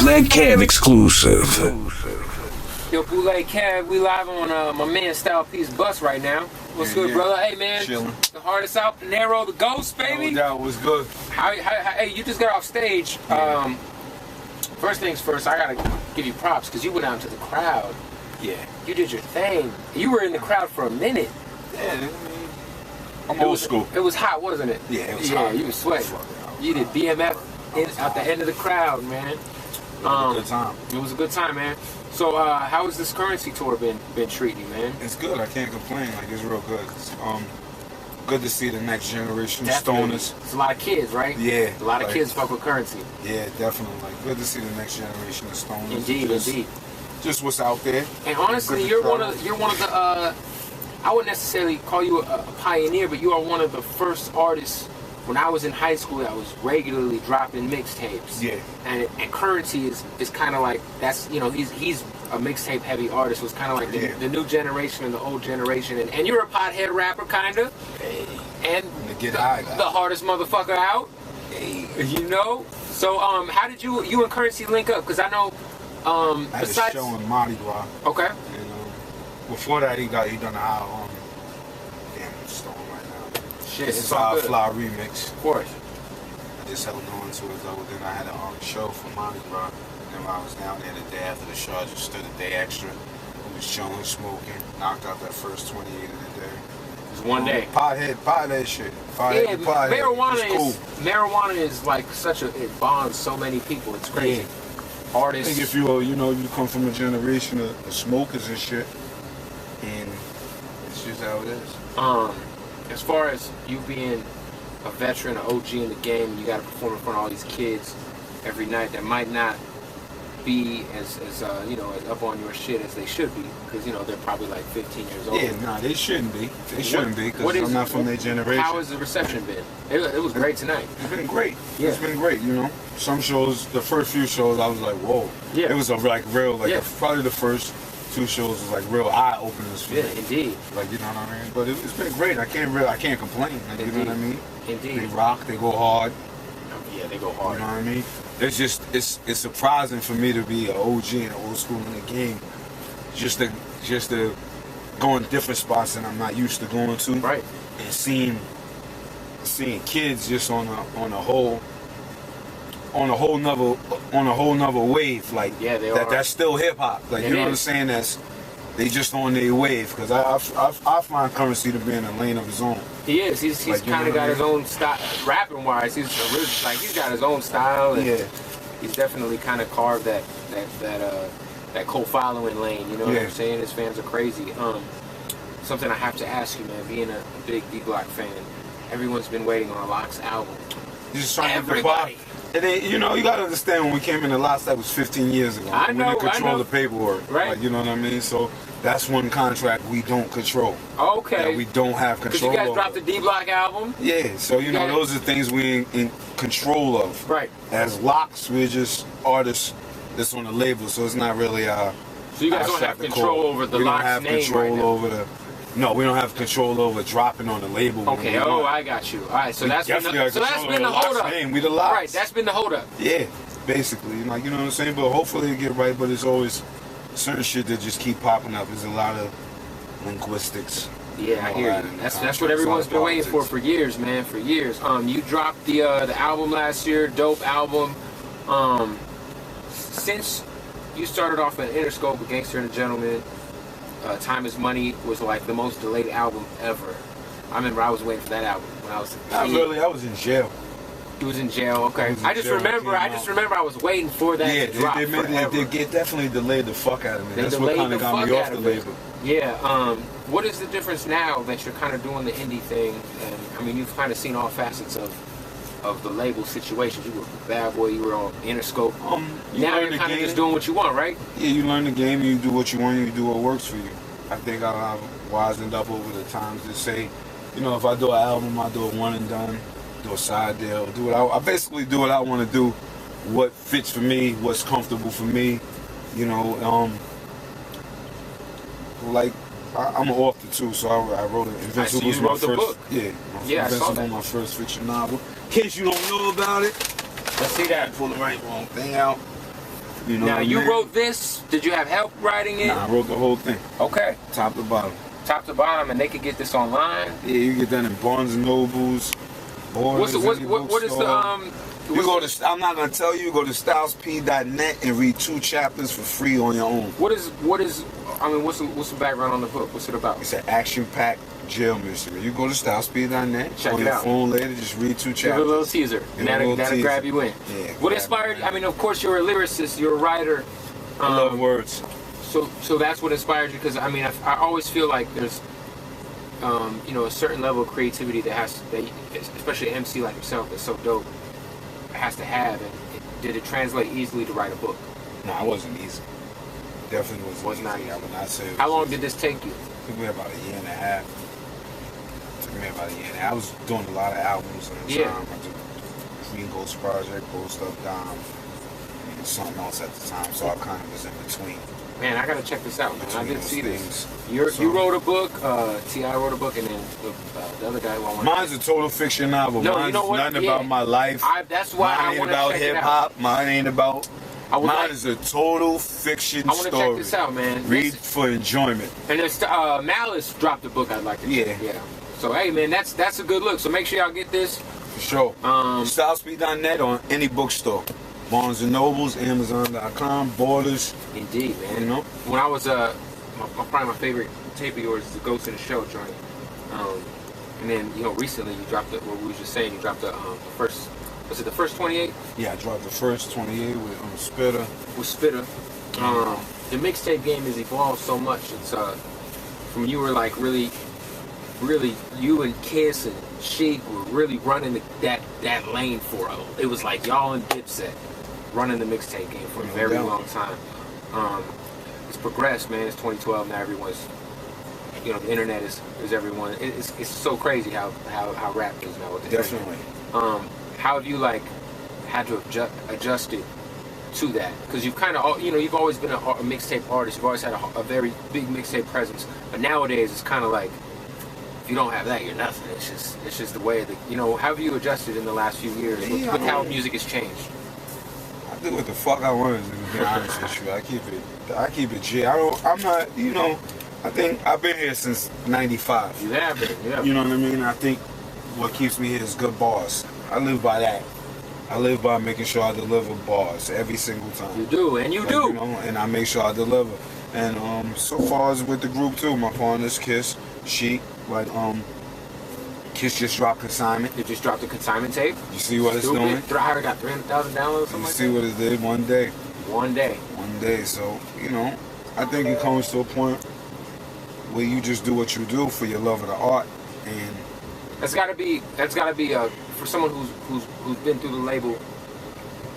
Bootleg Kev exclusive. Yo, Bootleg Kev, we live on my man Style Piece Bus right now. What's good, brother? Hey, man. Chilling. The hardest out, Nero, the Ghost, baby. No doubt, what's good? Hey, you just got off stage. Yeah. First things first, I gotta give you props because you went out into the crowd. Yeah. You did your thing. You were in the crowd for a minute. Yeah, I mean, I'm old school. It was hot, wasn't it? Yeah, it was hot. Yeah, you was sweating. You did BMF at the end of the crowd, man. It was a good time. It was a good time, man. So, how has this Currency tour been treating you, man? It's good. I can't complain. Like, it's real good. It's, good to see the next generation of Definitely. stoners. It's a lot of kids, right? Yeah. A lot of like, kids fuck with Currency. Yeah, definitely. Like, good to see the next generation of stoners. Indeed, indeed. Just what's out there. And honestly, you're one of the. I wouldn't necessarily call you a pioneer, but you are one of the first artists. When I was in high school, that was regularly dropping mixtapes. Yeah. And Currency is kind of like, that's, you know, he's a mixtape heavy artist. Was kind of like the new generation and the old generation. And you're a pothead rapper, kind of. Hey. And get high, the hardest motherfucker out. Hey. You know. So how did you and Currency link up? Because I know. I had besides, a show in Mardi Gras. Okay. And before that, he done a album. Damn, I'm stoned right now. Shit, It's it's a all good. Fly remix. Of course. I just held on to it though. Then I had a show for Mardi Gras. And when I was down there the day after the show, I just stood a day extra. We was chilling, smoking, knocked out that first 28 of the day. It's one day. Pothead shit. Yeah, Pothead. marijuana is like it bonds so many people. It's crazy. Yeah. Artists. I think if you come from a generation of smokers and shit, and it's just how it is. As far as you being a veteran, an OG in the game, you got to perform in front of all these kids every night that might not be as you know, as up on your shit as they should be, because you know they're probably like 15 years old. Yeah, nah, they shouldn't be. They shouldn't be, because I'm not from their generation. How has the reception been? It was great tonight. It's been great. Yeah. It's been great. You know, some shows, the first few shows, I was like, whoa. Yeah. It was probably the first 2 shows was like real eye openers for me. Indeed. Like, you know what I mean? But it's been great. I can't complain. Like, you know what I mean? Indeed. They rock. They go hard. Yeah, they go hard. You know what I mean? It's surprising for me to be an OG and old school in the game. Just to go in different spots that I'm not used to going to. Right. And seeing kids just on a whole nother wave. Like, yeah, they are. That's still hip hop. Like, you know what I'm saying? They just on their wave, because I find Currency to be in a lane of his own. He is. He's like, kind of got his own style, rapping wise. He's got his own style. And yeah. He's definitely kind of carved that cult following lane. You know what I'm saying? His fans are crazy. Something I have to ask you, man. Being a big D-Block fan, everyone's been waiting on a Locks album. He's just trying Everybody. to and then, you know, you gotta understand, when we came into Locks, that was 15 years ago. I know, we didn't control the paperwork. Right. Like, you know what I mean? So that's one contract we don't control. Okay. That we don't have control Because you guys over. dropped the D-Block album. Yeah, so you know, those are things we ain't in control of. Right. As Locks, we're just artists that's on the label, so it's not really our. So you guys don't have control over the Locks name right now. No, we don't have control over dropping on the label. Okay, I got you. All right, so that's been the hold up. We the Locks. Right, that's been the hold up. Yeah, basically, like, you know what I'm saying. But hopefully it get right. But it's always certain shit that just keep popping up. There's a lot of linguistics. Yeah, I hear you. That's what everyone's been waiting for years, man. For years. You dropped the album last year, dope album. Since you started off at Interscope with Gangster and a Gentleman, Time Is Money was like the most delayed album ever. I remember I was waiting for that album when I was. Not really. I was in jail. He was in jail. Okay. I just remember I was waiting for that to drop. They definitely delayed the fuck out of me. That's what kind of got me off the label. Yeah. What is the difference now that you're kind of doing the indie thing? And I mean, you've kind of seen all facets of the label situations. You were Bad Boy. You were on Interscope. Now you're kind of just doing what you want, right? Yeah, you learn the game. You do what you want. You do what works for you. I think I've wisened up over the times to say, you know, if I do an album, I do it one and done. Do a side deal. I basically do what I want to do. What fits for me. What's comfortable for me. You know. Like, I'm an author too, so I wrote it. Invincible was my first book. Yeah, Invincible was my first fiction novel. In case you don't know about it, let's see that. Pull the wrong thing out. You know now, what I you mean? wrote this. Did you have help writing it? Nah, I wrote the whole thing, Okay. top to bottom. Top to bottom, and they could get this online. Yeah, you get that in Barnes and Nobles. What is the You go to. I'm not gonna tell you. Go to stylesp.net and read 2 chapters for free on your own. What is? I mean, what's the background on the book? What's it about? It's an action-packed jail mystery. You go to stylesp.net Check on it your out. phone later. Just read 2 chapters. Give it a little teaser, and that'll grab you in. Yeah. What inspired? I mean, of course, you're a lyricist. You're a writer. I love words. So that's what inspired you. Because I mean, I always feel like there's, you know, a certain level of creativity that especially an MC like yourself, that's so dope, has to have. And did it translate easily to write a book? No, it wasn't easy. Definitely wasn't easy. Not easy. I would not say. How long did this take you? It took me about a year and a half. I was doing a lot of albums at the time. I did Green Ghost Project, Ghost Up Dom, and something else at the time. So I kind of was in between. Man, I gotta check this out, man. I didn't see this. Things. You wrote a book, T.I. wrote a book, and then the other guy who I wanted. Mine's a total fiction novel. No, Mine's you know what? nothing about my life. That's why Mine I ain't want to about check hip it out. hop. Mine ain't about. Mine is a total fiction I want to story. check this out, man. Read for enjoyment. And it's Malice dropped a book I'd like to check. Yeah. So hey, man, that's a good look. So make sure y'all get this. For sure. Stylespeed.net on any bookstore. Barnes and Nobles, Amazon.com, Borders. Indeed, man. You know? When I was probably my favorite tape of yours is the Ghost in the Show joint. And then, you know, recently you dropped what we were just saying, you dropped the first, was it the first 28? Yeah, I dropped the first 28 with Spitter. With Spitter. The mixtape game has evolved so much. It's from you were like really you and Kiss and Sheik were really running that lane for it was like y'all and Dipset running the mixtape game for a very long time. It's progressed, man. It's 2012 now. Everyone's, you know, the internet is everyone. It's so crazy how rap is now with the Definitely. internet. How have you like had to adjust it to that? Because you've kind of, you know, you've always been a mixtape artist. You've always had a very big mixtape presence. But nowadays it's kind of like, if you don't have that, you're nothing. It's just the way that, you know. How have you adjusted in the last few years with how music has changed? I do what the fuck I want to be honest with you. I keep it G. I'm not, you know, I think I've been here since 95. You have been, yeah. You know what I mean? I think what keeps me here is good bars. I live by that. I live by making sure I deliver bars every single time. You do, and you do. You know, and I make sure I deliver. And so far as with the group too, my partners Kiss, Sheik, like Kiss just dropped Consignment. It just dropped the Consignment tape. You see what it's doing? I got 300,000 downloads. You see what it did one day. One day. One day. So you know, I think it comes to a point where you just do what you do for your love of the art, and that's gotta be for someone who's been through the label,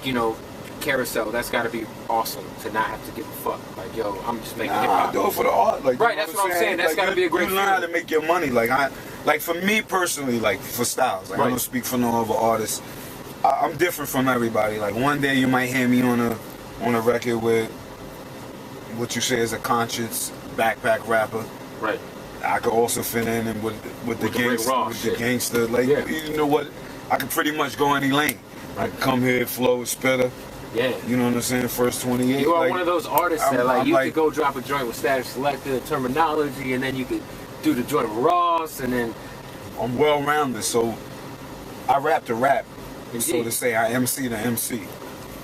you know, carousel. That's gotta be awesome to not have to give a fuck. Like, yo, I'm just making hip hop. I do it for the art. Like, right, that's what I'm saying. That's like, gotta be a great. You learn how to make your money. Like for me personally, like for Styles. Like, I don't speak for no other artists. I'm different from everybody. Like one day you might hear me on a record with what you say is a conscious backpack rapper. Right. I could also fit in with the gangster. Like, you know what? I could pretty much go any lane. I could come here, flow, Spitter. Yeah. You know what I'm saying? First 28. You are one of those artists that like you could go drop a joint with Static Selector, Terminology, and then you could do the joint with Ross, and then I'm well-rounded, so I rap to rap. Indeed. So to say, I MC to MC.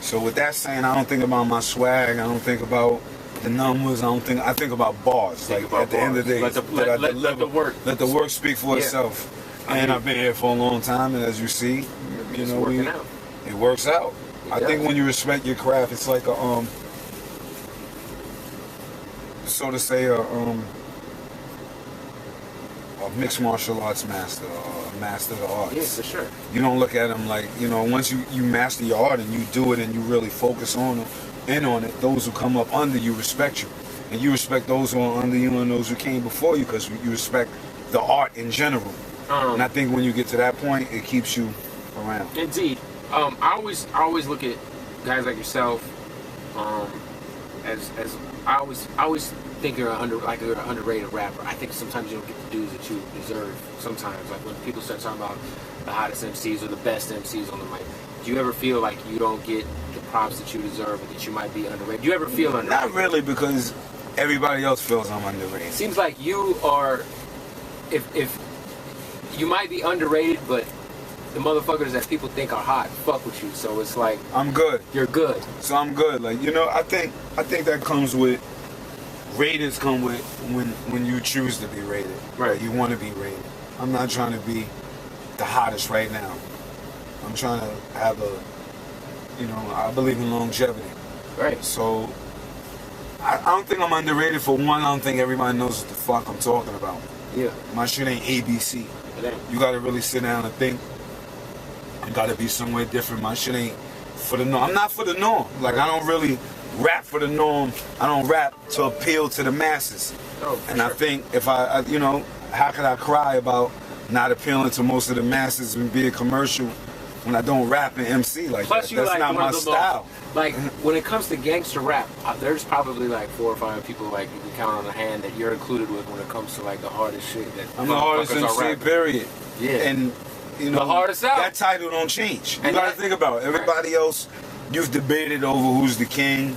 So with that saying, I don't think about my swag. I don't think about the numbers. I think about bars. Like at the end of the day, let the work speak for itself. And I've been here for a long time, and as you see, you know, it works out. I think when you respect your craft, it's like a so to say a mixed martial arts master, a master of the arts. Yeah, for sure. You don't look at them like, you know, once you master your art and you do it and you really focus on it, those who come up under you respect you. And you respect those who are under you and those who came before you because you respect the art in general. And I think when you get to that point, it keeps you around. Indeed. I always look at guys like yourself as I always think you're an underrated rapper. I think sometimes you don't get the dues that you deserve. Sometimes, like when people start talking about the hottest MCs or the best MCs on the mic, do you ever feel like you don't get the props that you deserve, or that you might be underrated? Do you ever feel underrated? Not really, because everybody else feels I'm underrated. Seems like you are, if you might be underrated, but the motherfuckers that people think are hot fuck with you. So it's like I'm good. You're good. So I'm good. Like, you know, I think that comes with ratings. Come with when you choose to be rated. Right. Like, you want to be rated. I'm not trying to be the hottest right now. I'm trying to have a, you know, I believe in longevity. Right. So I don't think I'm underrated. For one, I don't think everybody knows what the fuck I'm talking about. Yeah. My shit ain't ABC. It ain't. You gotta really sit down and think. I gotta be somewhere different. My shit ain't for the norm. I'm not for the norm. Like, I don't really rap for the norm. I don't rap to appeal to the masses. Oh, and I think if I, you know, how could I cry about not appealing to most of the masses and be a commercial when I don't rap and MC like Plus that? you That's like not one my of the style. Like, when it comes to gangster rap, there's probably like 4 or 5 people like you can count on the hand that you're included with when it comes to like the hardest shit that I'm the hardest MC, period. Yeah. And you know, the hardest out. That title don't change. You And gotta think about it. Everybody else, you've debated over who's the king,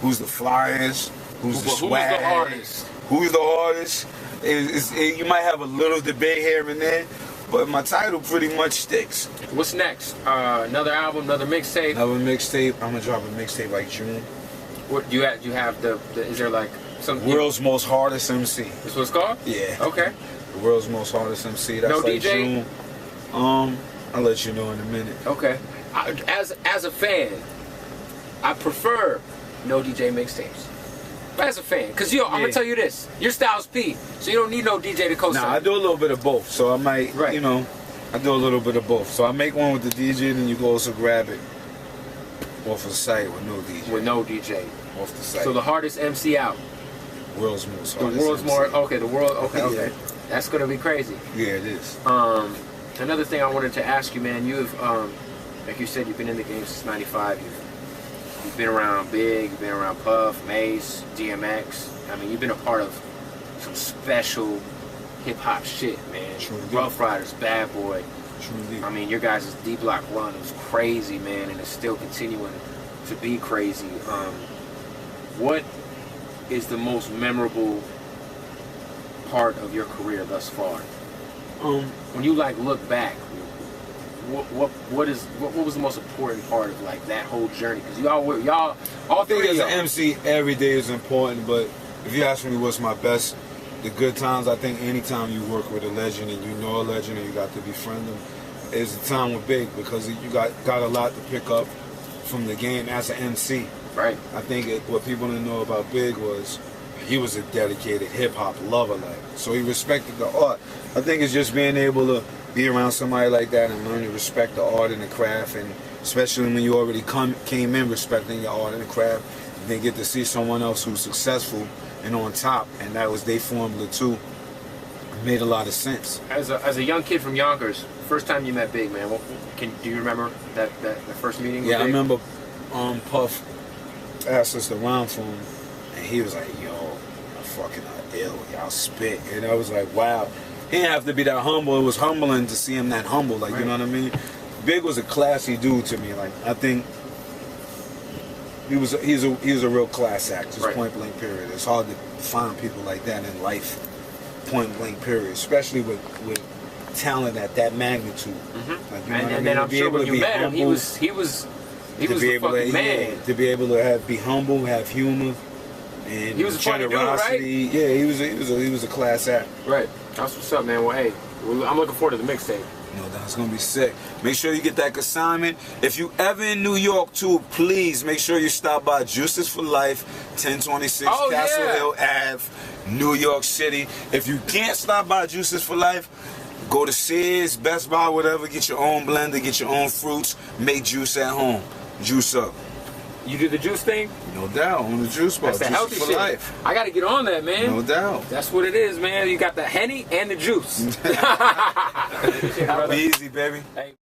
who's the flyers, who's the swag, who's the hardest. Who's the hardest. You might have a little debate here and there, but my title pretty much sticks. What's next? Another album, another mixtape? Another mixtape. I'm gonna drop a mixtape like June. What you have the is there like some World's Most Hardest MC. That's what it's called? Yeah. Okay. The World's Most Hardest MC. That's No like DJ? June. I'll let you know in a minute. Okay. As a fan, I prefer no DJ mixtapes. But as a fan, because I'm gonna tell you this, your style's P, so you don't need no DJ to co-sign. Nah, I do a little bit of both, so I might, Right. you know, I do a little bit of both. So I make one with the DJ, then you go also grab it off the site with no DJ. With no DJ. Off the site. So the hardest MC out. World's Most The Hardest world's MC. more okay. The world okay. Yeah. That's gonna be crazy. Yeah, it is. Another thing I wanted to ask you, man. You've like you said, you've been in the game since '95. You've been around Big, you've been around Puff, Mace, DMX. I mean, you've been a part of some special hip hop shit, man. True. Rough Riders, Bad Boy. Truly. I mean, your guys' D Block run was crazy, man, and it's still continuing to be crazy. What is the most memorable part of your career thus far? When you like look back, what was the most important part of like that whole journey? Because y'all all I think three as of an y'all. MC, every day is important, but if you ask me what's my best, the good times, I think anytime you work with a legend and you know a legend and you got to befriend them, is the time with Big, because you got a lot to pick up from the game as an MC. Right. I think what people didn't know about Big was he was a dedicated hip-hop lover, like, so he respected the art. I think it's just being able to be around somebody like that and learn to respect the art and the craft, and especially when you already came in respecting your art and the craft, and then get to see someone else who's successful and on top, and that was their formula too. It made a lot of sense. As a young kid from Yonkers, first time you met Big, man, do you remember that first meeting? Yeah, with Big? I remember Puff asked us to rhyme for him, and he was like, yo, I fucking ill, y'all spit. And I was like, wow. He didn't have to be that humble. It was humbling to see him that humble, like, you know what I mean? Big was a classy dude to me. Like, I think he's a real class act, just point blank period. It's hard to find people like that in life, point blank period, especially with talent at that magnitude. Mm-hmm. Like, you know what I mean? And then I'm sure when you met him, he was the fucking man. Yeah, to be able to be humble, have humor, and he was a funny dude, right? Yeah, he was a class act. Right. That's what's up, man. Well, hey, I'm looking forward to the mixtape. No, that's gonna be sick. Make sure you get that consignment. If you ever in New York too, please make sure you stop by Juices for Life, 1026 Castle Hill Ave, New York City. If you can't stop by Juices for Life, go to Sears, Best Buy, whatever. Get your own blender, get your own fruits. Make juice at home. Juice up. You do the juice thing? No doubt, on the juice bar. That's the Juices healthy for shit. Life. I gotta get on that, man. No doubt. That's what it is, man. You got the Henny and the juice. Be easy, baby. Hey.